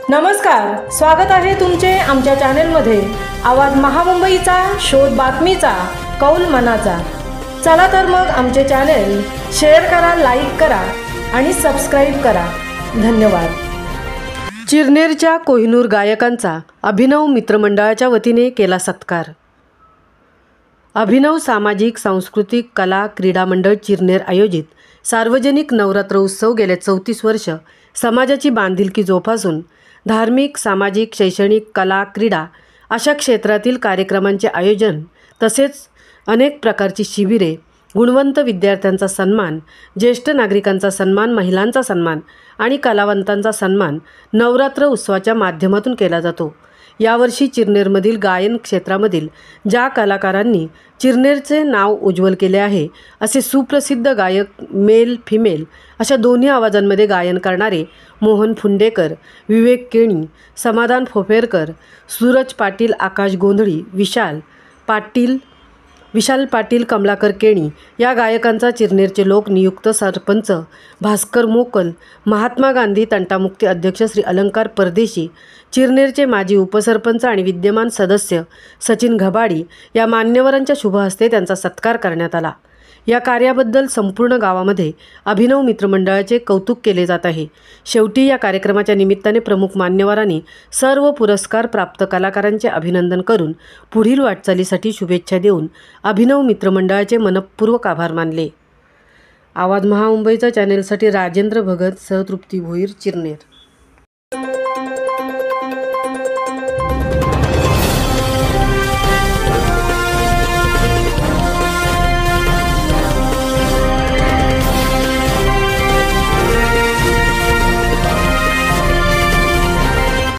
नमस्कार, स्वागत आहे तुमचे आमच्या चॅनेलमध्ये। आवाज महामुंबईचा, शोध बातमीचा, कौल मनाचा। चला तर मग आमचे चॅनेल शेअर करा, लाईक करा आणि सबस्क्राइब करा। धन्यवाद। चिरनेरच्या कोहिनूर गायकांचा अभिनव मित्रमंडळाच्या वतीने केला सत्कार। अभिनव सामाजिक सांस्कृतिक कला क्रीडा मंडळ चिरनेर आयोजित सार्वजनिक नवरात्र उत्सव गेले 34 वर्ष समाजाची बांधिलकी जोपासून धार्मिक, सामाजिक, शैक्षणिक, कला, क्रीडा अशा क्षेत्रातील कार्यक्रमांचे आयोजन तसेच अनेक प्रकारची शिबिरे, गुणवंत विद्यार्थ्यांचा सन्मान, ज्येष्ठ नागरिकांचा सन्मान, महिलांचा सन्मान आणि कलावंतांचा सन्मान नवरात्र उत्सवाच्या माध्यमातून केला जातो। यावर्षी चिरनेरमधील गायन क्षेत्रामधील ज्या कलाकारांनी चिरनेरचे नाव उज्ज्वल केले आहे असे सुप्रसिद्ध गायक मेल फिमेल अशा दोन्ही आवाजांमध्ये गायन करणारे मोहन फुंडेकर, विवेक केणी, समाधान फोफेरकर, सूरज पाटील, आकाश गोंधळी, विशाल पाटील, कमलाकर केणी या गायकांचा चिरनेरचे लोक नियुक्त सरपंच भास्कर मोकल, महात्मा गांधी तंटामुक्ती अध्यक्ष श्री अलंकार परदेशी, चिरनेरचे माजी उपसरपंच आणि विद्यमान सदस्य सचिन घबाडी या मान्यवरांच्या शुभ हस्ते त्यांचा सत्कार करण्यात आला। या कार्याबद्दल संपूर्ण गावामध्ये अभिनव मित्रमंडळाचे कौतुक केले जात आहे। शेवटी या कार्यक्रमाच्या निमित्ताने प्रमुख मान्यवरांनी सर्व पुरस्कार प्राप्त कलाकारांचे अभिनंदन करून पुढील वाटचालीसाठी शुभेच्छा देऊन अभिनव मित्रमंडळाचे मनपूर्वक आभार मानले। आवाज महामुंबईचा चॅनेलसाठी राजेंद्र भगत, तृप्ती भोईर, चिरनेर।